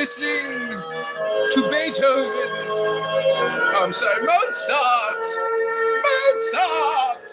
listening to Beethoven. Oh, I'm sorry, Mozart. Mozart.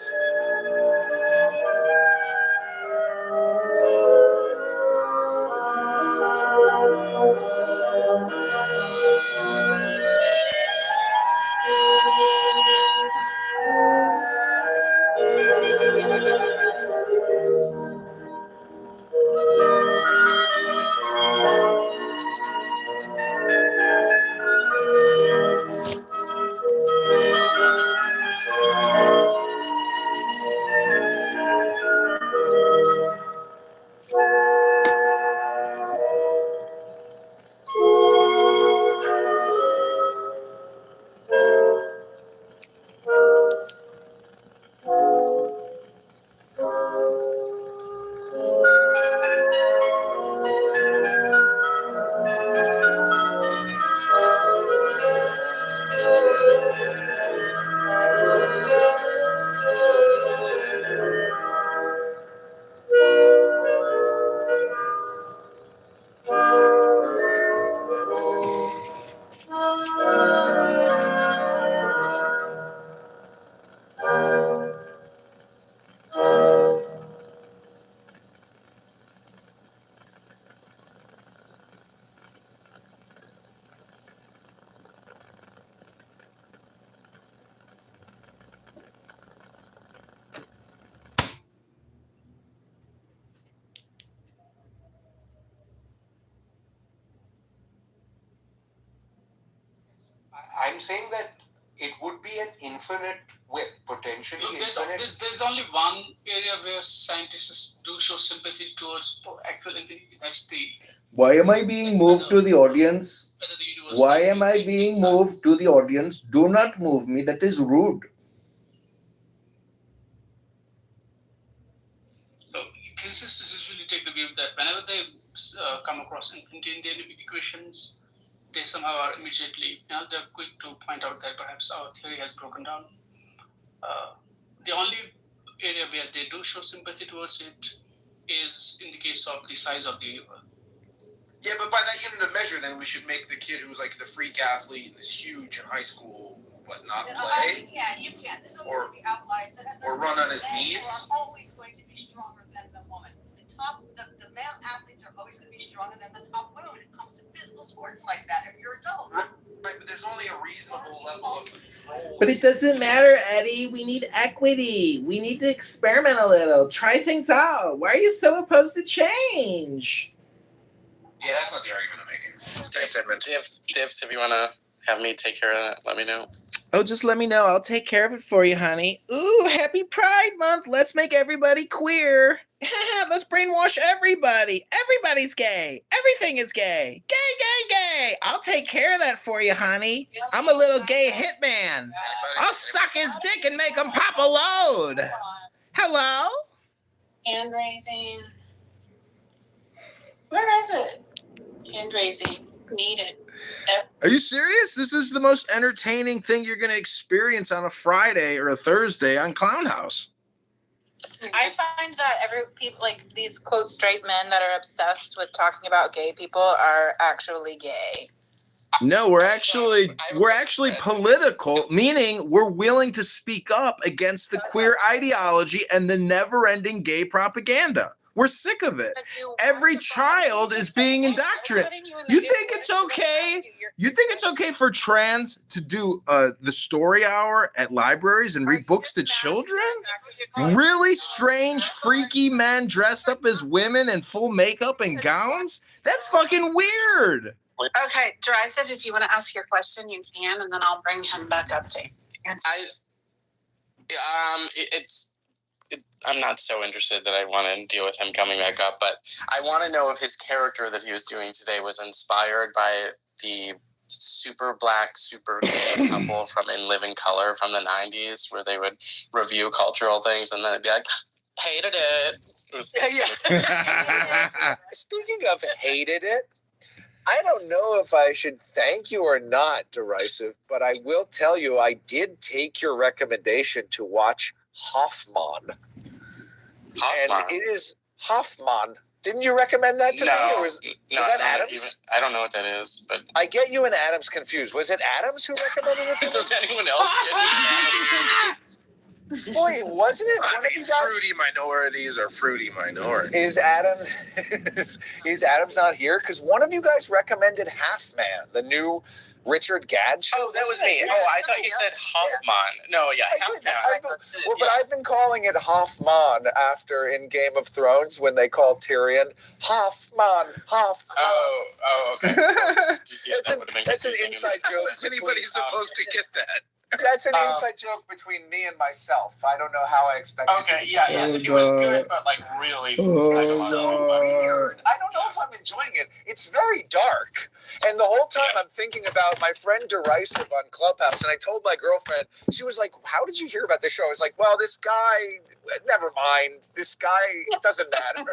I'm saying that it would be an infinite width, potentially infinite. There's only one area where scientists do show sympathy towards actual entity. That's the. Why am I being moved to the audience? Why am I being moved to the audience? Do not move me. That is rude. So physicists usually take the view that whenever they come across infinity in their equations, they somehow are immediately, they're quick to point out that perhaps our theory has broken down. The only area where they do show sympathy towards it is in the case of the size of the universe. Yeah, but by that unit of measure, then we should make the kid who's like the freak athlete and is huge in high school, not play? Yeah, you can. There's always going to be outliers. Or run on his knees? Men are always going to be stronger than the woman. The male athletes are always going to be stronger than the top women when it comes to physical sports like that if you're adult. Right, but there's only a reasonable level of control. But it doesn't matter, Eddie. We need equity. We need to experiment a little. Try things out. Why are you so opposed to change? Yeah, that's not the argument I'm making. Thanks, Edmund. Tips, if you want to have me take care of that, let me know. Oh, just let me know. I'll take care of it for you, honey. Ooh, happy Pride Month. Let's make everybody queer. Let's brainwash everybody. Everybody's gay. Everything is gay. Gay, gay, gay. I'll take care of that for you, honey. I'm a little gay hitman. I'll suck his dick and make him pop a load. Hello? Hand raising. Where is it? Hand raising. Need it. Are you serious? This is the most entertaining thing you're going to experience on a Friday or a Thursday on Clown House. I find that people like these quote straight men that are obsessed with talking about gay people are actually gay. No, we're actually political, meaning we're willing to speak up against the queer ideology and the never-ending gay propaganda. We're sick of it. Every child is being indoctrinated. You think it's okay? You think it's okay for trans to do the story hour at libraries and read books to children? Really strange, freaky men dressed up as women in full makeup and gowns? That's fucking weird. Okay, Derisive, if you want to ask your question, you can, and then I'll bring him back up to you. I'm not so interested that I want to deal with him coming back up, but I want to know if his character that he was doing today was inspired by the super black, super gay couple from In Living Color from the 90s, where they would review cultural things and then it'd be like, hated it. Speaking of hated it, I don't know if I should thank you or not, Derisive, but I will tell you I did take your recommendation to watch Hoffman. And it is Hoffman. Didn't you recommend that to me? Or was that I don't Adams? I don't know what that is, but I get you and Adams confused. Was it Adams who recommended it to me? does anyone else get Adams? Boy, wasn't it? I One of mean, you guys? fruity minorities are fruity minorities. Is Adams is Adams not here? Because one of you guys recommended Half Man, the new Richard Gadd show. Oh, that was me. Yeah, Oh, I thought you said Hoffman. No, yeah, Hoffman. But I've been calling it Hoffman after in Game of Thrones when they call Tyrion Hoffman. Oh, okay. That's an inside joke. How is anybody supposed to get that? That's an inside joke between me and myself. I don't know how I expect. Okay, yeah, it was good, but like really Weird. I don't know if I'm enjoying it. It's very dark, and the whole time I'm thinking about my friend Derisive on Clubhouse. And I told my girlfriend, she was like, "How did you hear about this show?" I was like, "Well, this guy. Never mind. This guy. It doesn't matter."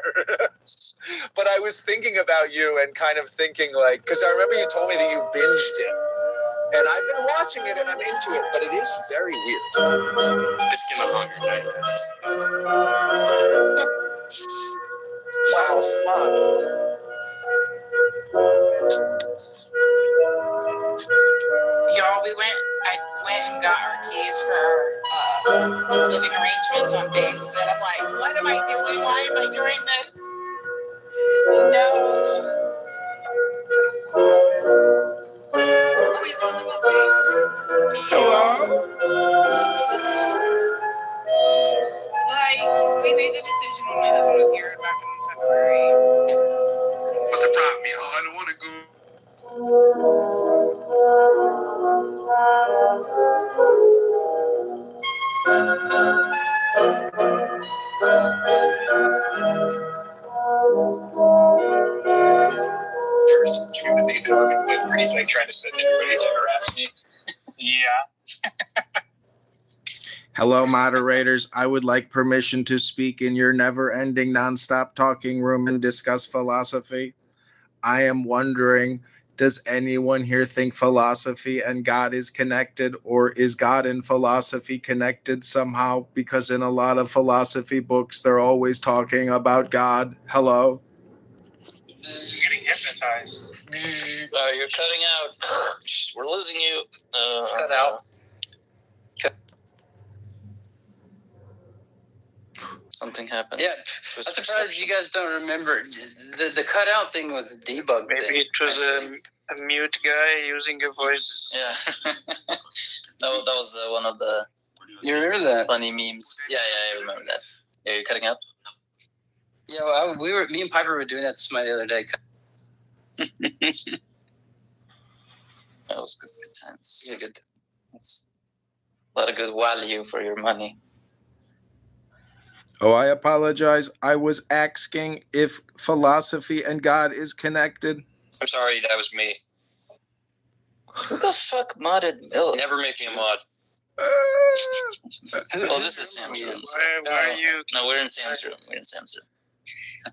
But I was thinking about you and kind of thinking like, because I remember you told me that you binged it. And I've been watching it and I'm into it, but it is very weird. It's gonna hunger. Wow, fun. Y'all, I went and got our keys for our living arrangements on base, and I'm like, what am I doing? Why am I doing this? No. Hello? Like, we made the decision when my husband was here back in February. What's the problem, y'all? I don't want to go. He's like trying to send everybody to harass me. Yeah. Hello, moderators. I would like permission to speak in your never-ending, nonstop talking room and discuss philosophy. I am wondering, does anyone here think philosophy and God is connected, or is God and philosophy connected somehow? Because in a lot of philosophy books, they're always talking about God. Hello? You're getting hypnotized. You're cutting out. We're losing you. Cut out. Something happened. Yeah, I'm surprised you guys don't remember. The cutout thing was a debug Maybe thing. it was a mute guy using a voice. Yeah. that was one of the You remember that? funny memes. Yeah, I remember that. Yeah, you're cutting out? Yeah, well, me and Piper were doing that to somebody the other day. That was good times. Yeah, good. That's a lot of good value for your money. Oh, I apologize. I was asking if philosophy and God is connected. I'm sorry, that was me. Who the fuck modded Milk? Never make me a mod. Oh, this is Sam's room. Why are you? No, we're in Sam's room.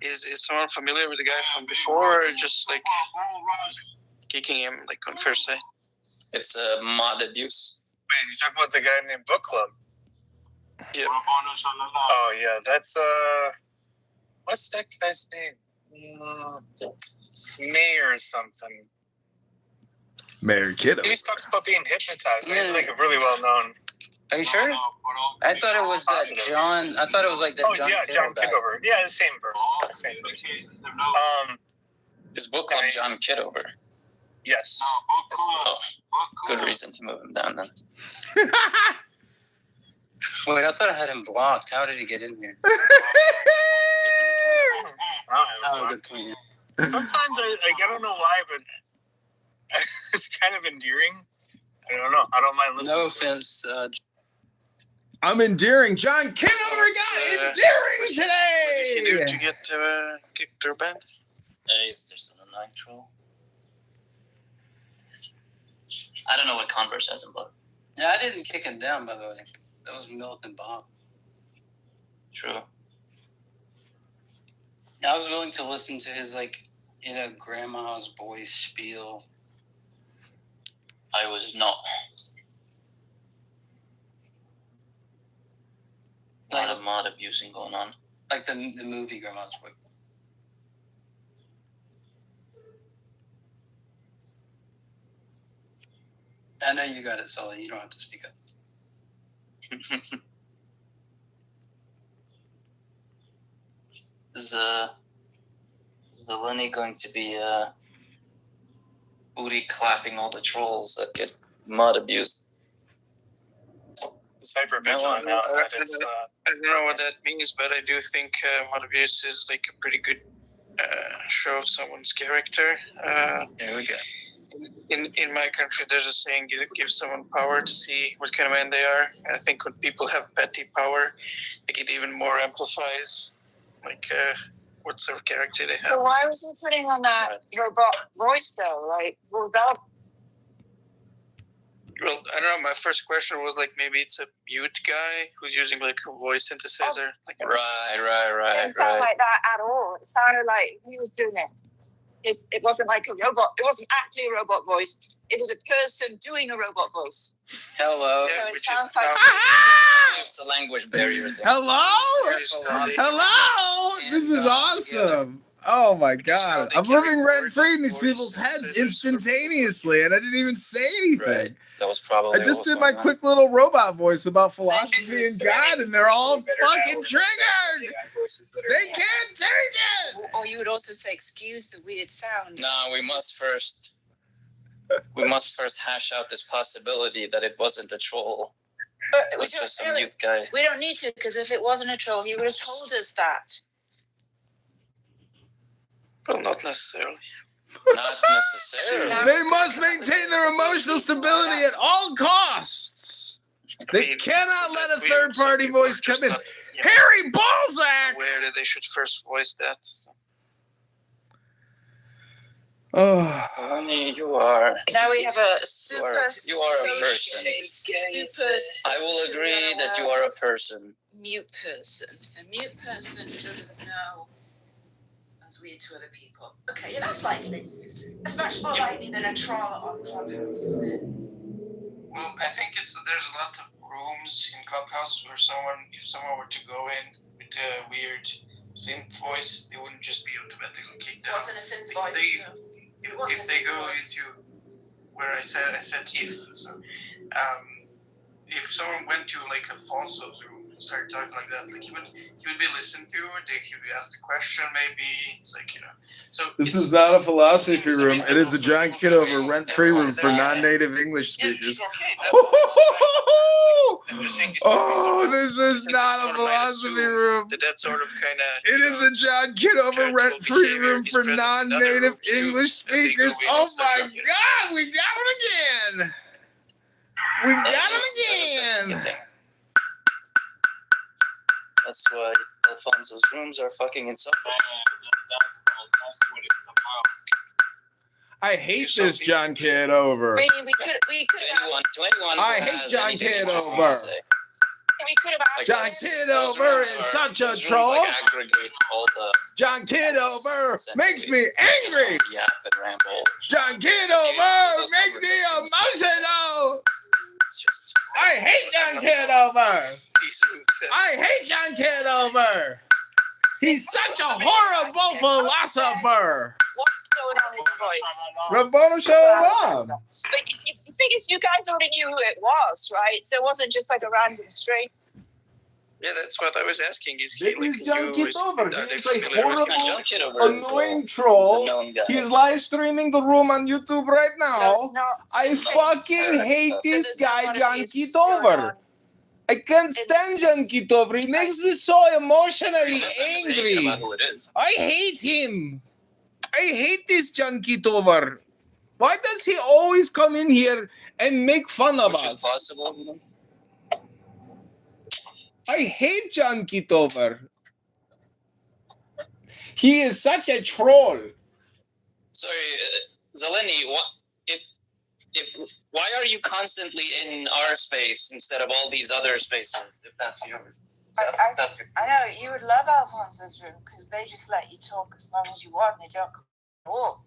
Is someone familiar with the guy from before, or just like kicking him like on first day? It's mod abuse. Wait, you talking about the guy named Book Club? Yeah. Oh yeah, that's what's that guy's name? Mayor or something. Mayor Kiddo. He always talks about being hypnotized. He's like a really well known. Are you sure? I thought it was that John. I thought it was like that. Oh John yeah, John Kitover guy. Kitover. Yeah, the same person. Same person. His book club, John Kitover. Yes. Oh, good reason to move him down then. Wait, I thought I had him blocked. How did he get in here? Oh, good point. Sometimes I don't know why, but it's kind of endearing. I don't know. I don't mind listening. No to offense. I'm endearing. John Kitover got endearing What did you do today. to get kicked or banned? He's just in a nitro. I don't know what Converse has him blocked. Yeah, I didn't kick him down, by the way. That was Milk and Bob. True. I was willing to listen to his, grandma's boy spiel. I was not. A lot of mod abusing going on. Like the movie Grandma's boy. I know you got it, Sully. You don't have to speak up. Is Lenny going to be booty clapping all the trolls that get mod abused? It's hypervigilant now. I don't know what that means, but I do think mod abuse is like a pretty good show of someone's character. There we go. In my country, there's a saying: "Give someone power to see what kind of man they are." And I think when people have petty power, like it even more amplifies, like what sort of character they have. But why was he putting on that robot voice though? Like, well, that. Well, I don't know. My first question was like, maybe it's a mute guy who's using like a voice synthesizer. Like, Right. It didn't sound like that at all. It sounded like he was doing it. It wasn't like a robot. It wasn't actually a robot voice. It was a person doing a robot voice. Hello. Yeah, So it which sounds is like. It's a language barrier there. Hello? Hello? This is awesome. Oh my God. I'm living rent free in these people's heads instantaneously, and I didn't even say anything. Right. That was probably. I just did my quick little robot voice about philosophy and God, and they're all fucking triggered. They can't take it. Or you would also say, "Excuse the weird sound." No, we must first hash out this possibility that it wasn't a troll. But It was just some mute guy. we don't need to, because if it wasn't a troll, he would have told us that. well, not necessarily. Not necessarily. They must maintain their emotional stability at all costs. They cannot let a third-party voice come in. Harry Balzac! Aware that they should first voice that. So. Oh. Sonny, you are. Now we have a super. You are a person. I will agree that you are a person. Mute person. A mute person doesn't know. That's weird to other people. Okay, yeah, that's likely. That's much more likely than a troll on Clubhouse, isn't it? Well, I think there's a lot of rooms in Clubhouse where if someone were to go in with a weird synth voice, they wouldn't just be automatically kicked out. It wasn't a synth voice. If they go into where I said if, so if someone went to like Alfonso's room and started talking like that, like he would be listened to, he would be asked a question maybe. It's like, so This is not a philosophy room. It is a John Kitover rent-free room for non-native English speakers. Oh, this is not a philosophy room. That sort of kind of. It is a John Kitover rent-free room for non-native English speakers. Oh my God, we got him again. We got him again. That's why Alfonso's rooms are fucking insufferable. I hate this John Kitover. We could have. To anyone who I hate has John anything interesting Kitover. to say. We could have asked. John Kitover is such a troll. Aggregate all the John Kitover makes me angry. yap and ramble. John Kitover makes me emotional. It's just I hate John Kitover. I hate John Kitover. He's such a horrible philosopher. What's going on in your voice? Rabbanu Shalom. But the thing is, you guys already knew who it was, right? So it wasn't just like a random stranger. Yeah, that's what I was asking. Is he It like is John you? Kitover. He's a familiar with him? horrible, John Kitover is annoying a troll. known guy. He's live streaming the room on YouTube right now. So it's not. I fucking hate this guy, John Kitover. I can't stand John Kitover. He makes me so emotionally angry. About who it is. I hate him. I hate this John Kitover. Why does he always come in here and make fun of Which is us? possible. I hate John Kitover. He is such a troll. Sorry, Zeleny, why are you constantly in our space instead of all these other spaces? If that's your, I know you would love Alfonso's room because they just let you talk as long as you want. They don't come at all.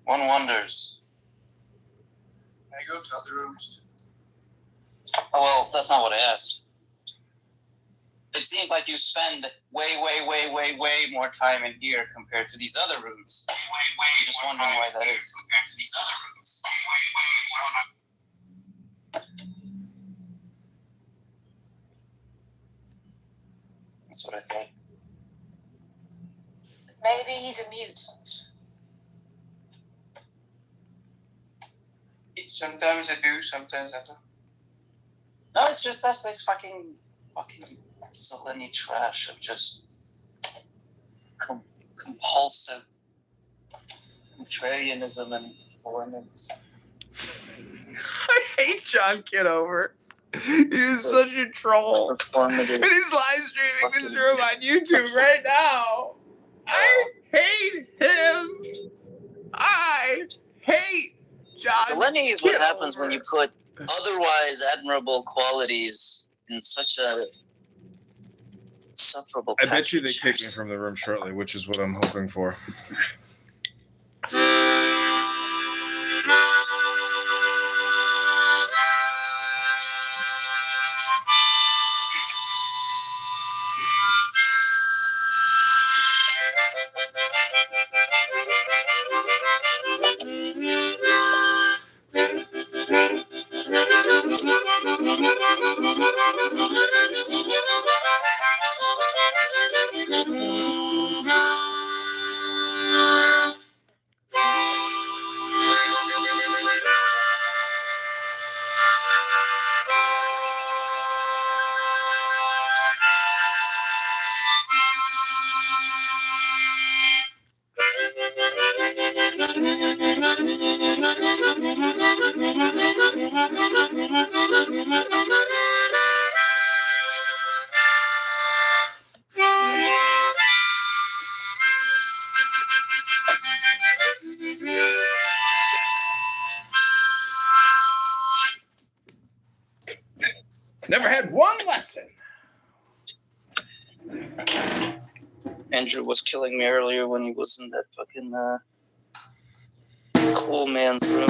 one wonders. I go to other rooms. Oh, well, that's not what I asked. It seems like you spend way more time in here compared to these other rooms. I'm just wondering why that is. what I thought. Maybe he's a mute. Sometimes I do, sometimes I don't. No, it's just that's this fucking Zeleny trash of just compulsive contrarianism and performance. I hate John Kitover. He's such a troll. And he's live streaming this room on YouTube right now. I hate him. I hate John Zeleny is what Kitover. happens when you put otherwise admirable qualities in such a insufferable I bet you they package. kick me from the room shortly, which is what I'm hoping for. Never had one lesson. Andrew was killing me earlier when he was in that fucking cool man's room.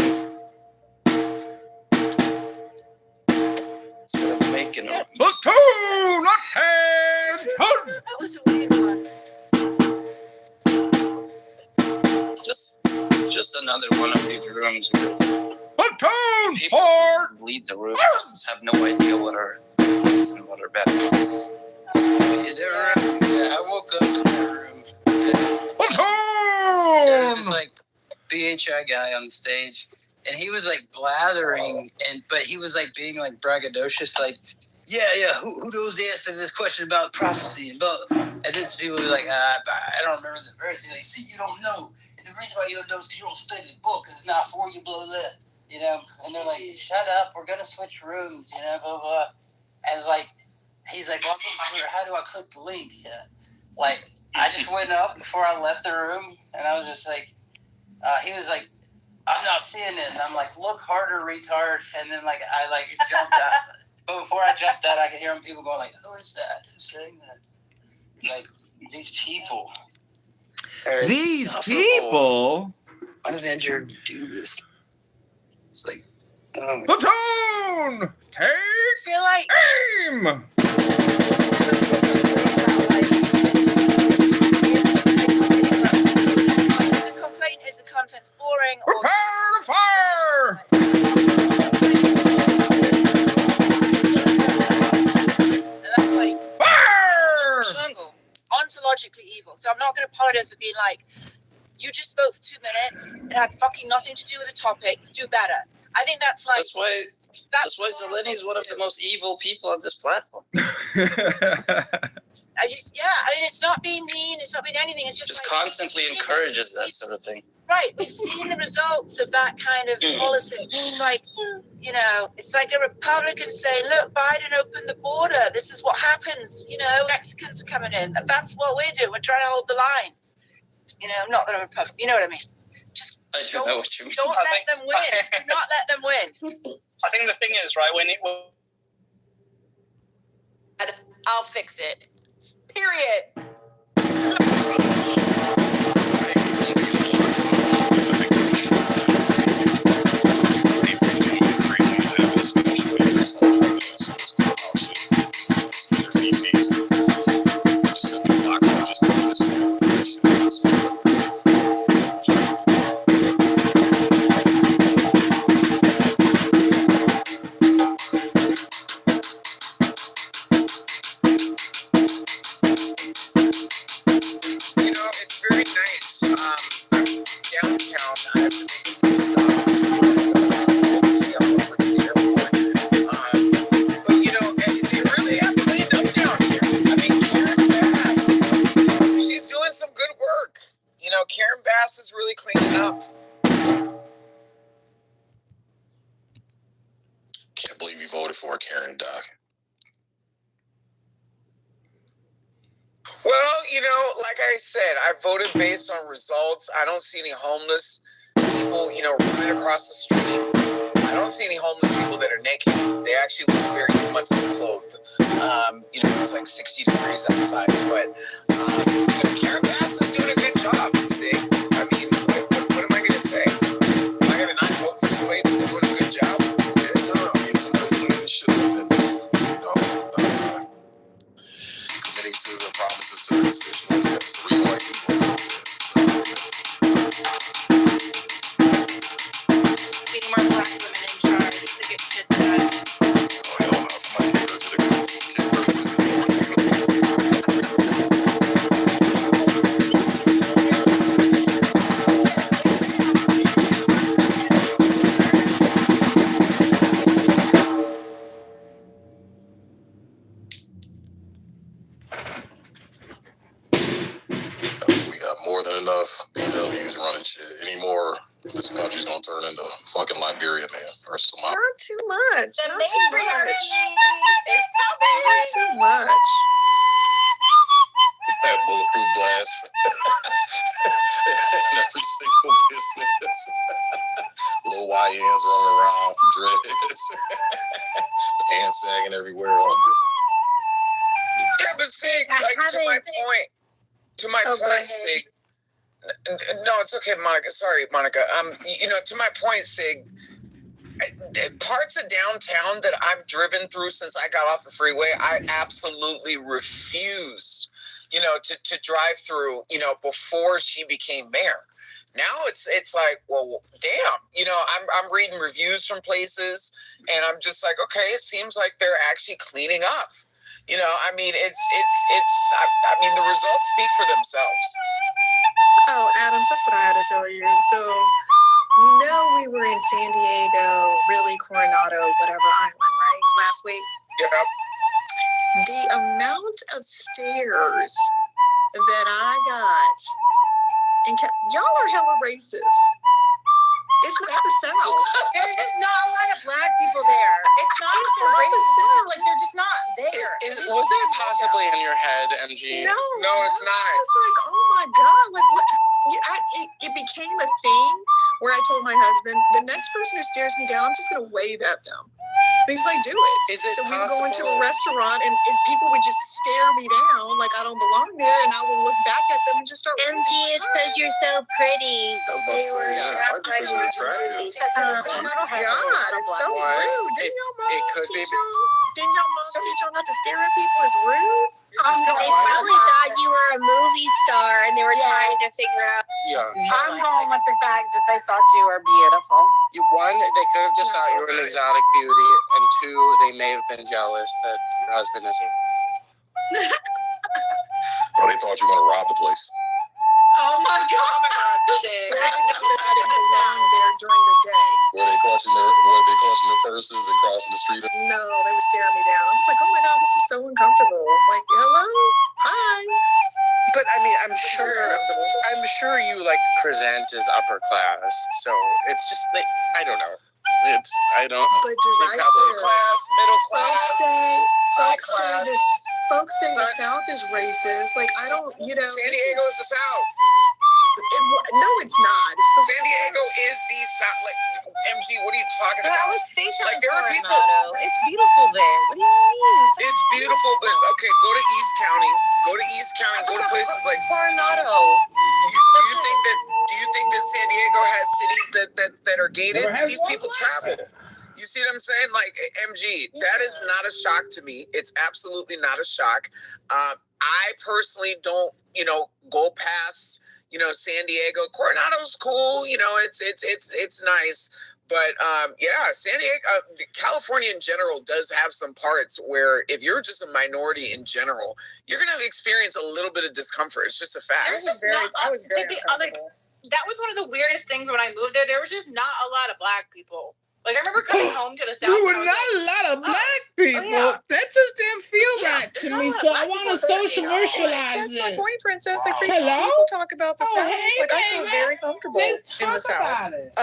Instead of making him. Look, two, not hand. That was a weird one. Just another one of these rooms where People leave the room just have no idea what are goods and what are bad ones. I woke up in the room. There was this like BHI guy on the stage, and he was like blathering, but he was like being like braggadocious, like, yeah, who knows the answer to this question about prophecy and blah. And then some people were like, I don't remember the verse. And they say, you don't know. And the reason why you don't know is you don't study the book, because it's not for you, blah, blah, blah. You know, and they're like, shut up, we're going to switch rooms, you know, blah, blah. And it's like, he's like, well, I'm not sure, how do I click the link? Like, I just went up before I left the room, and I was just like, he was like, I'm not seeing it. And I'm like, look harder, retard. And then, like, I, like, jumped out. But before I jumped out, I could hear people going, like, who is that? Who's saying that? Like, these people. These people. Why did Andrew do this? It's like, Platoon, take I feel like aim. the complaint is the content's boring or Prepare to fire. and that's like Fire. ontologically evil. So I'm not going to apologize for being like, you just spoke for 2 minutes. It had fucking nothing to do with the topic. Do better. I think that's like. That's why Zeleny is one of the most evil people on this platform. I mean, it's not being mean. It's not being anything. It's just like, constantly encourages that sort of thing. Right. We've seen the results of that kind of politics. It's like, you know, it's like a Republican saying, look, Biden opened the border. This is what happens. You know, Mexicans coming in. That's what we're doing. We're trying to hold the line. You know, not that I'm a Republican. You know what I mean? Just I do know what you mean. don't let them win. Do not let them win. I think the thing is, right, when it will. I'll fix it. Period. right, Doc. Well, you know, like I said, I voted based on results. I don't see any homeless people, you know, running across the street. I don't see any homeless people that are naked. They actually look very much clothed. You know, it's like 60 degrees outside. But, you know, Karen Bass is doing a good job, see? I mean, what am I going to say? Am I going to not vote for somebody that's doing a good job? Yeah, no, I mean, somebody should have been, you know, committing to the promises to the constituents. That's the reason why you vote for it. We need more black women in charge to get shit done. Oh, hell no, somebody hit her to the kick her to the We got more than enough PWs running shit. Anymore, this country's gonna turn into fucking Liberia, man, or Somalia. Not too much. The Not too barrier much. is Not too much. That bulletproof glass in every single business. Little YNs running around, dreads, pants sagging everywhere. All good. Yeah, but see, like, to my point, Sig. No, it's okay, Monica. Sorry, Monica. You know, to my point, Sig, parts of downtown that I've driven through since I got off the freeway, I absolutely refused, you know, to drive through, you know, before she became mayor. Now it's like, well, damn, you know, I'm reading reviews from places, and I'm just like, okay, it seems like they're actually cleaning up. You know, I mean, I mean, the results speak for themselves. Oh, Adams, that's what I had to tell you. So, you know, we were in San Diego, really Coronado, whatever island, right? Last week. Yep. The amount of stares that I got, and y'all are hella racist. It's not the South. There's just not a lot of black people there. It's not It's the not the racist. South. Like they're just not there. Was that possibly in your head, MG? No, it's not. I was like, oh my God, like what? It became a thing where I told my husband, the next person who stares me down, I'm just going to wave at them. Things like do it. Is it so we would go into a possible- restaurant and people would just stare me down like I don't belong there, and I would look back at them and just start. MG, it's because you're so pretty. I was about to say, yeah, I because you're attractive. Oh God, it's so rude. Didn't y'all moms teach y'all not to stare at people? It's rude. They probably thought you were a movie star and they were trying to figure out. Yeah. I'm going with the fact that they thought you were beautiful. One, they could have just thought you were an exotic beauty, and two, they may have been jealous that your husband is English. Or they thought you were gonna rob the place. Oh my God, shit. I didn't belong there during the day. Were they clutching their purses and crossing the street? No, they were staring me down. I was like, oh my God, this is so uncomfortable. Like, hello, hi. But I mean, I'm sure you like present as upper class, so it's just like I don't know. But derisive. Middle class. Folks say the South is racist. Like, I don't, you know. San Diego is the South. No, it's not. It's the San Diego is the South. Like, MG, what are you talking But about? I was stationed Like, in there are people. Coronado. It's beautiful there. What do you mean? It's beautiful, but okay, go to East County. Go to East County. Go to places like Coronado. Do you think that San Diego has cities that are gated? These people travel. You see what I'm saying? Like, MG, that is not a shock to me. It's absolutely not a shock. I personally don't, you know, go past, you know, San Diego. Coronado's cool. You know, it's nice. But yeah, San Diego, California in general does have some parts where if you're just a minority in general, you're gonna experience a little bit of discomfort. It's just a fact. I was very uncomfortable. That was one of the weirdest things when I moved there. There was just not a lot of black people. Like, I remember coming home to the South. There were not a lot of black people. yeah. That just didn't feel right to me, so I want to socialize That's my it. point, Princess. Like, Hello? people talk about the South. Hey, Like, I feel baby. very comfortable Let's in the talk South. about it.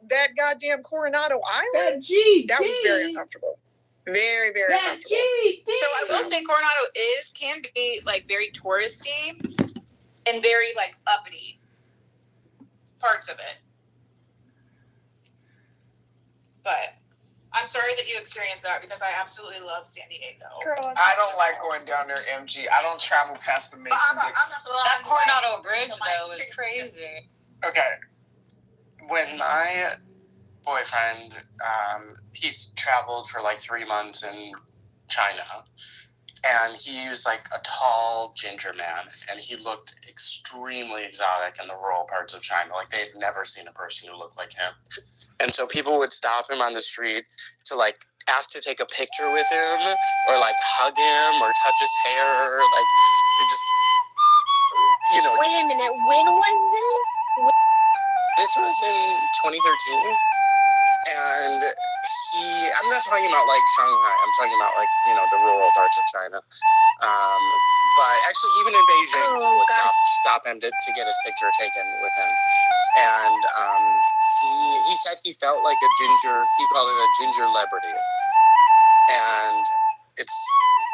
That goddamn Coronado Island. That GD. That was very uncomfortable. Very, very comfortable. So I will say Coronado can be like very touristy and very like uppity parts of it. But I'm sorry that you experienced that because I absolutely love San Diego. I don't like going down there, MG. I don't travel past the Mason-Dixon. That Coronado Bridge, though, is crazy. Okay. When my boyfriend, he's traveled for like 3 months in China, and he was like a tall ginger man, and he looked extremely exotic in the rural parts of China. Like they'd never seen a person who looked like him. And so people would stop him on the street to like ask to take a picture with him or like hug him or touch his hair. Like it just, you know. Wait a minute, when was this? This was in 2013. And I'm not talking about like Shanghai, I'm talking about like, you know, the rural parts of China. But actually even in Beijing, people would stop him to get his picture taken with him. And he said he felt like a ginger, he called it a ginger celebrity. And it's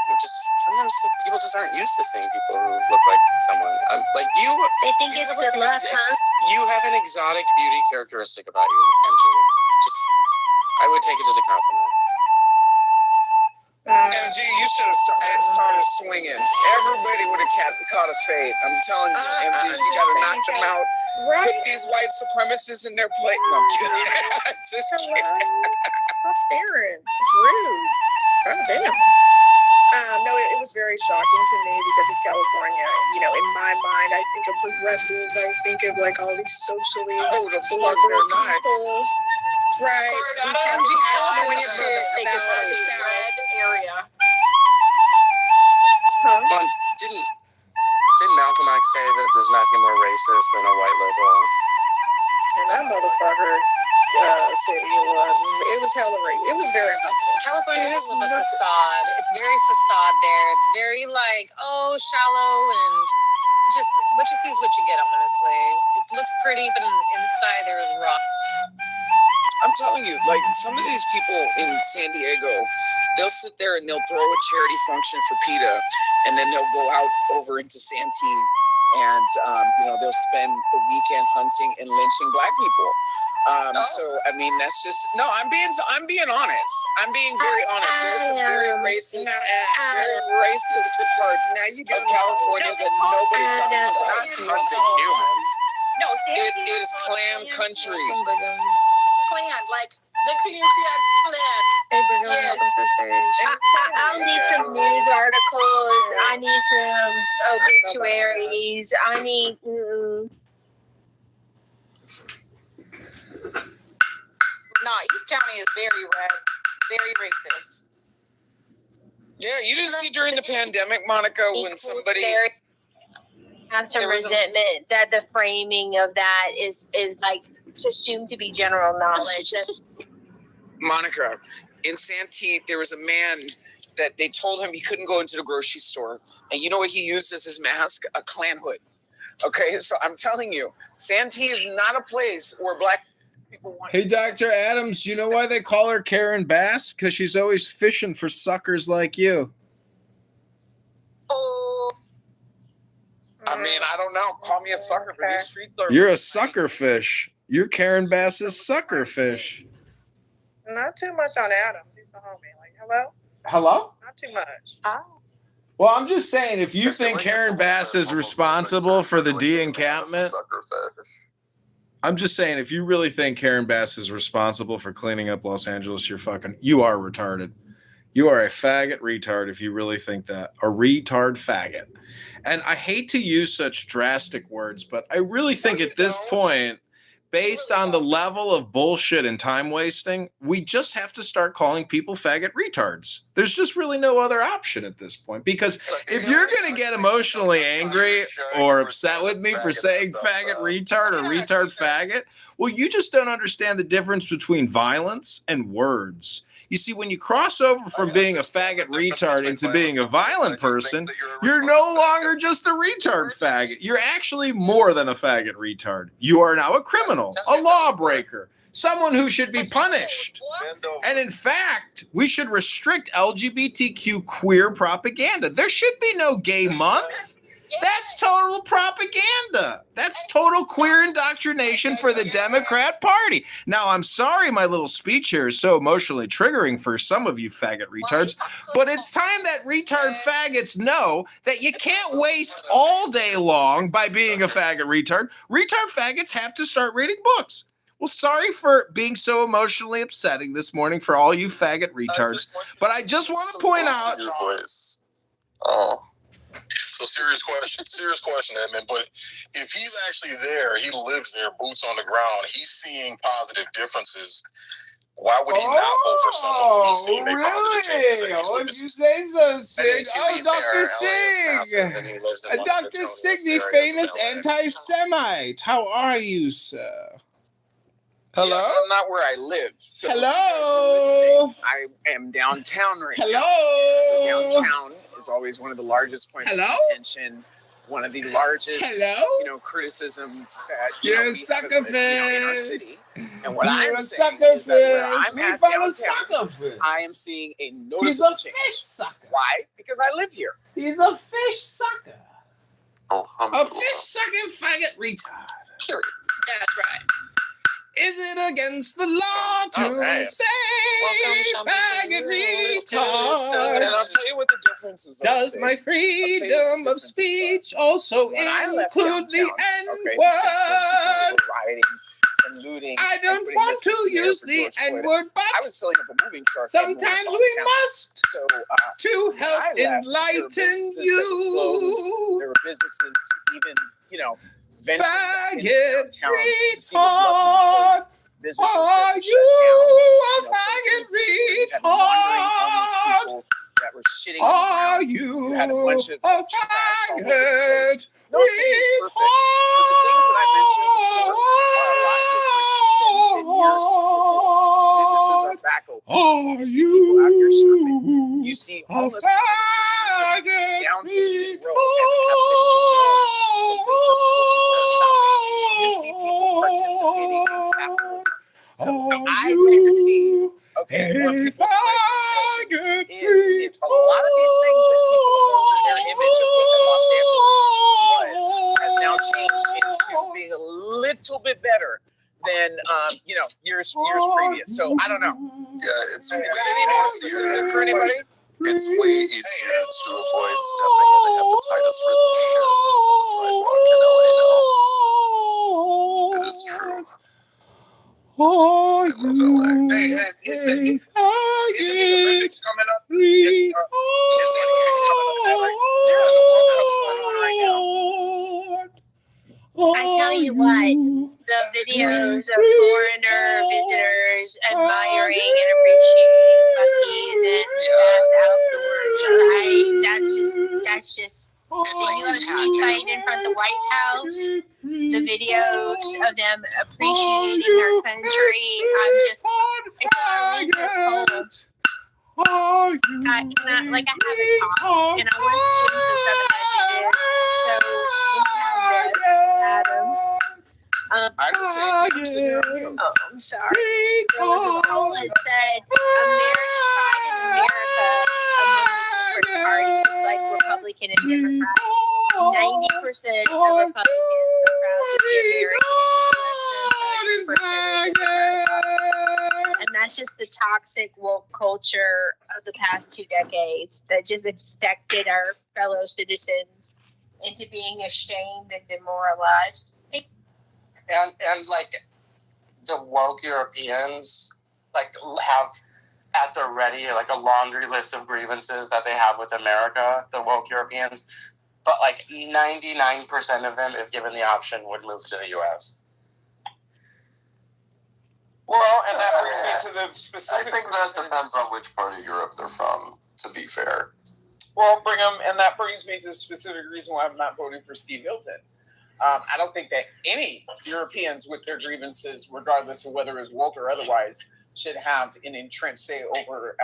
just, sometimes people just aren't used to seeing people who look like someone. Like you. They think it's good luck, huh? You have an exotic beauty characteristic about you, MG. Just, I would take it as a compliment. MG, you should have started swinging. Everybody would have caught a fade. I'm telling you, MG, you got to knock them out. Right. Put these white supremacists in their plate. No, I'm kidding. Just kidding. Stop staring. It's rude. God damn. No, it was very shocking to me because it's California. You know, in my mind, I think of progressives. I think of like all these socially Oh, the fuck liberal they're not. people. Right. In terms of California shit about the South area. Huh? Well, didn't Malcolm X say that there's nothing more racist than a white liberal? And that motherfucker said it was hella racist. It was very uncomfortable. California is a facade. It's very facade there. It's very like, shallow and just what you see is what you get, honestly. It looks pretty, but inside there is rock. I'm telling you, like some of these people in San Diego, they'll sit there and they'll throw a charity function for PETA, and then they'll go out over into Santee, and they'll spend the weekend hunting and lynching black people. So I mean, that's just I'm being honest. I'm being very honest. There's some very racist parts of California that nobody talks about. Not hunting humans. No, it is clan country. Clan, like the Kuyukiak clan. Hey, Brigham, welcome to the stage. I'll need some news articles. I need some obituaries. I need. East County is very red, very racist. Yeah, you didn't see during the pandemic, Monica, when somebody have some resentment that the framing of that is like assumed to be general knowledge. Monica, in Santee, there was a man that they told him he couldn't go into the grocery store. And you know what he used as his mask? A Klan hood. Okay, so I'm telling you, Santee is not a place where black people want. Hey, Dr. Adams, you know why they call her Karen Bass? Because she's always fishing for suckers like you. I mean, I don't know. Call me a sucker, but these streets are... You're a sucker fish. You're Karen Bass's sucker fish. Not too much on Adams. He's the homie. Like, hello? Hello? Not too much. Well, I'm just saying, if you think Karen Bass is responsible for the de-encampment, I'm just saying, if you really think Karen Bass is responsible for cleaning up Los Angeles, you are retarded. You are a faggot retard if you really think that. A retard faggot. And I hate to use such drastic words, but I really think at this point, based on the level of bullshit and time wasting, we just have to start calling people faggot retards. There's just really no other option at this point. Because if you're going to get emotionally angry or upset with me for saying faggot retard or retard faggot, well, you just don't understand the difference between violence and words. You see, when you cross over from being a faggot retard into being a violent person, you're no longer just a retard faggot. You're actually more than a faggot retard. You are now a criminal, a lawbreaker. someone who should be punished. And in fact, we should restrict LGBTQ queer propaganda. There should be no gay month. That's total propaganda. That's total queer indoctrination for the Democrat Party. Now, I'm sorry my little speech here is so emotionally triggering for some of you faggot retards, but it's time that retard faggots know that you can't waste all day long by being a faggot retard. Retard faggots have to start reading books. Well, sorry for being so emotionally upsetting this morning for all you faggot retards, but I just want to point out... Your voice. Oh. So serious question, Edmund. But if he's actually there, he lives there, boots on the ground, he's seeing positive differences. Why would he not vote for someone who's seeing a positive change? Oh, if you say so, Sig. Oh, Dr. Sig. Dr. Sig, the famous anti-Semite. How are you, sir? Hello? Yeah, I'm not where I live. So hello? I am downtown right hello? now. So downtown is always one of the largest points hello? of attention. One of the largest, criticisms that we have in our city. And what I'm saying is that where I'm at downtown, I am seeing a noticeable change. He's a fish sucker. Why? Because I live here. He's a fish sucker. Oh, a fish sucking faggot retard. Period. That's right. Is it against the law to say faggot retard? And I'll tell you what the difference is. Does my freedom of speech also include the N-word? And looting. I don't want to use the N-word, but I was filling up a moving truck. Sometimes we must to help enlighten you. There were businesses, even, faggot retard. Are you a faggot retard? That were shitting Are you had a bunch of a faggot retard? No city is perfect, but the things that I mentioned before are a lot different than years before. Businesses are back open. You see people out here shopping. You see homeless people down to Skid Row and have places full of people shopping. You see people participating in capitalism. So I can see, more people's point is if a lot of these things that people hold in their image of what Los Angeles has now changed into being a little bit better than years previous. So I don't know. Yeah, it's way easier for anybody. It's way easier to avoid stepping in the hepatitis-ridden shit on the sidewalk in LA now. It is true. Oh, Hey, isn't the Olympics coming up? Is the Olympics coming up? Yeah, the World Cup's going on right now. I tell you what, the videos of foreigner visitors admiring and appreciating Buc-ee's and mass outdoors, that's just. It's like a street fight in front of the White House. The videos of them appreciating their country. It's all cold. I haven't talked, and I went to the Southern Initiative. So we have this, Adams. I'm sorry. There was a poll that said American pride in America among the different parties, like Republican and Democrat. 90% of Republicans are proud to be Americans, less than 30% and that's just the toxic woke culture of the past 2 decades that just expected our fellow citizens into being ashamed and demoralized. And like the woke Europeans have at the ready like a laundry list of grievances that they have with America, the woke Europeans, but 99% of them, if given the option, would move to the US. Well, and that brings me to the specific. I think that depends on which part of Europe they're from, to be fair. Well, and that brings me to the specific reason why I'm not voting for Steve Hilton. I don't think that any Europeans with their grievances, regardless of whether it's woke or otherwise, should have an entrenched say over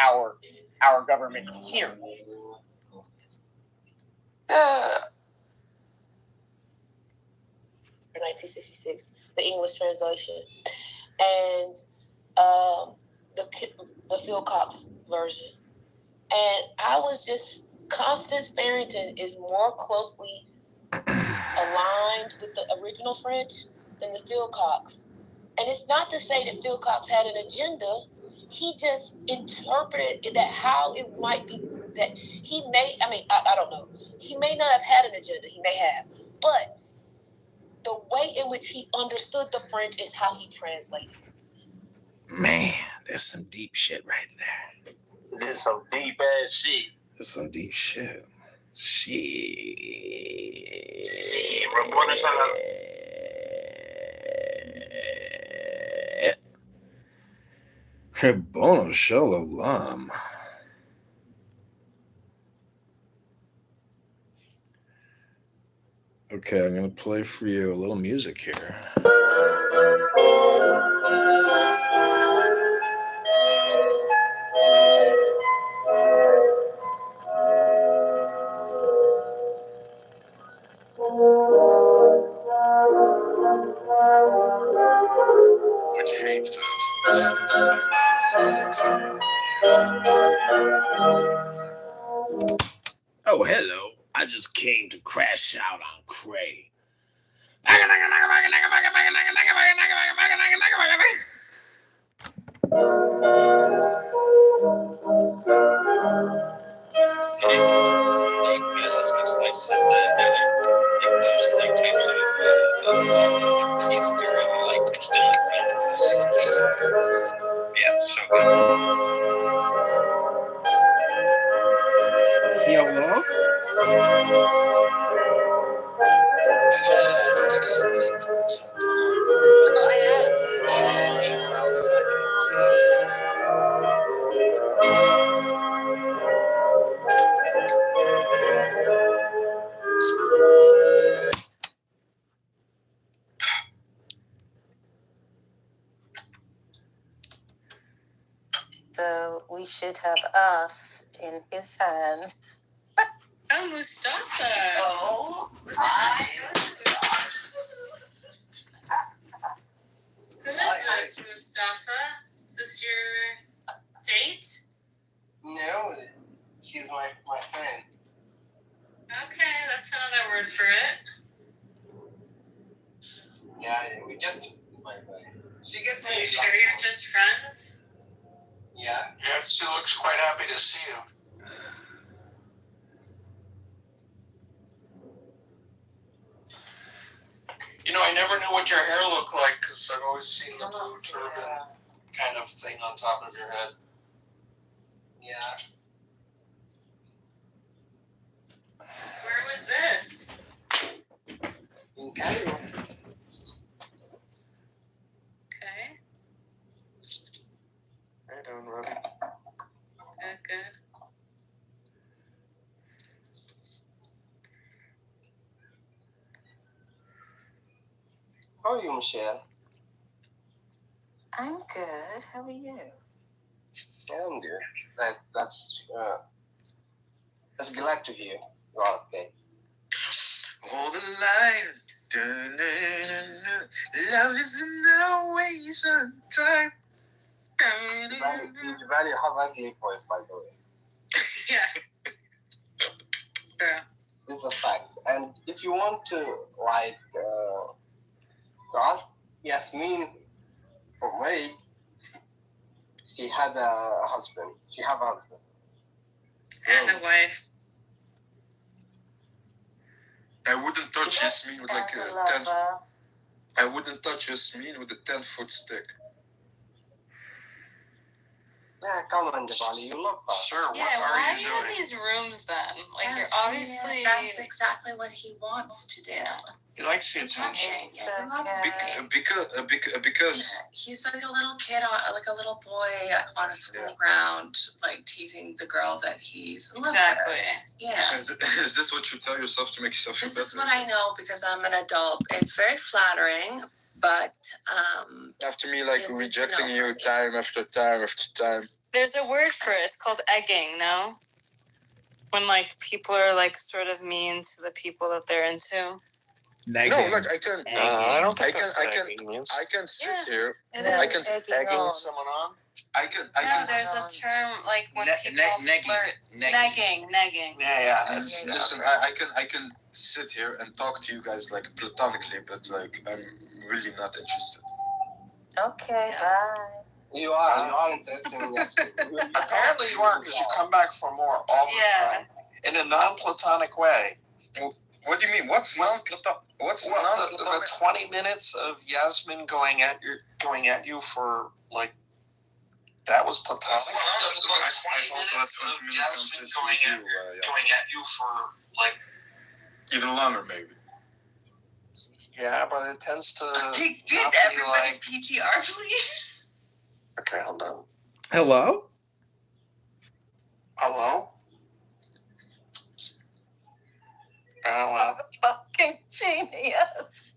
our government here. For 1966, the English translation. and the Phil Cox version. And I was just, Constance Farrington is more closely aligned with the original French than the Phil Cox. And it's not to say that Phil Cox had an agenda. He just interpreted that how it might be that he may, I don't know. He may not have had an agenda. He may have. But the way in which he understood the French is how he translated. Man, there's some deep shit right there. There's some deep ass shit. There's some deep shit. Shit. Bono Shalom. Okay, I'm gonna play for you a little music here. Which hates us. Oh, hello. I just came to crash out on Cray. Yeah, so Hello? So we should have us in his hand. Oh, Mustafa. Oh, Who is this, Mustafa? Is this your date? No, she's my friend. Okay, that's another word for it. Yeah, we just my friend. She gets Are you sure you're just friends? Yeah. yes, she looks quite happy to see you. You know, I never knew what your hair looked like because I've always seen the blue turban kind of thing on top of your head. Yeah. Where was this? In Cairo. Okay, Hey, doing, Robbie? good. How are you, Michelle? I'm good. How are you? Yeah, I'm good. That's glad to hear. You're okay. Hold the line. Love is always on time. You value have ugly voice, by the way. Yeah. True. This is a fact. And if you want to, to ask Yasmin for marriage, she had a husband. She have a husband. And a wife. I wouldn't touch Yasmin with like a 10. I wouldn't touch Yasmin with a 10-foot stick. Yeah, come on, Devani, you love her. Sir, what Yeah, are why you are you doing? in these rooms then? Like, Yes, you're obviously. yeah, that's exactly what he wants to do. He likes the attention. Yeah, he loves it. Because He's like a little kid, like a little boy on a school ground, like teasing the girl that he's in love Exactly. with. Yeah. is this what you tell yourself to make yourself feel This better? is what I know because I'm an adult. It's very flattering, but After me, like, it's rejecting enough you for me. time after time after time. There's a word for it. It's called egging, no? When, like, people are, like, sort of mean to the people that they're into. Nagging. No, look, I can. I don't think I can. that's I can. nagging means. I can sit here. It I is. can. Egging someone on? I can. I No, can. there's a term like when people negging. flirt. Negging. Negging. Yeah. Listen, I can sit here and talk to you guys like platonically, but like I'm really not interested. Okay, bye. You are interesting. Yes. Apparently you are, because you come back for more all the time. In a non-platonic way. Well, what do you mean? What's non-platonic? What's non-platonic? The 20 minutes of Yasmin going at you for like that was platonic. I've also had 20 minute conversations with you. Going at you for like Even longer, maybe. yeah, but it tends to. Could not be everybody like, PTR, please? okay, hold on. Hello? Hello. Well, Fucking genius.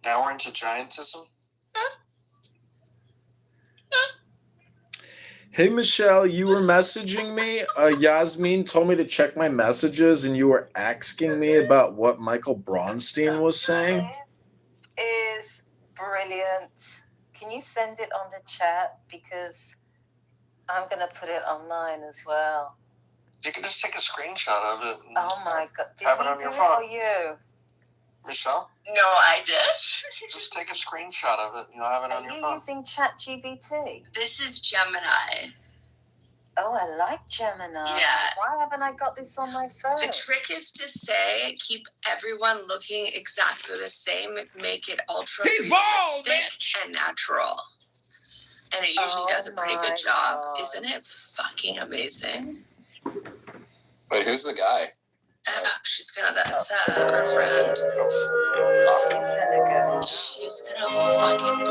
now we're into giantism. Hey, Michelle, you were messaging me. Yasmin told me to check my messages, and you were asking me about what Michael Braunstein was saying. Is brilliant. Can you send it on the chat? Because I'm going to put it online as well. You can just take a screenshot of it. And Oh my God. Did have he it on do your it phone. or you? Michelle, No, I did. just take a screenshot of it. You'll have it on Are your you phone. using ChatGPT? This is Gemini. Oh, I like Gemini. Yeah. Why haven't I got this on my phone? The trick is to say, keep everyone looking exactly the same, make it ultra He's bald, realistic and natural. And it usually does a pretty good job. God. Isn't it fucking amazing? Wait, who's the guy? She's gonna, that's our friend. She's gonna go. She's gonna fucking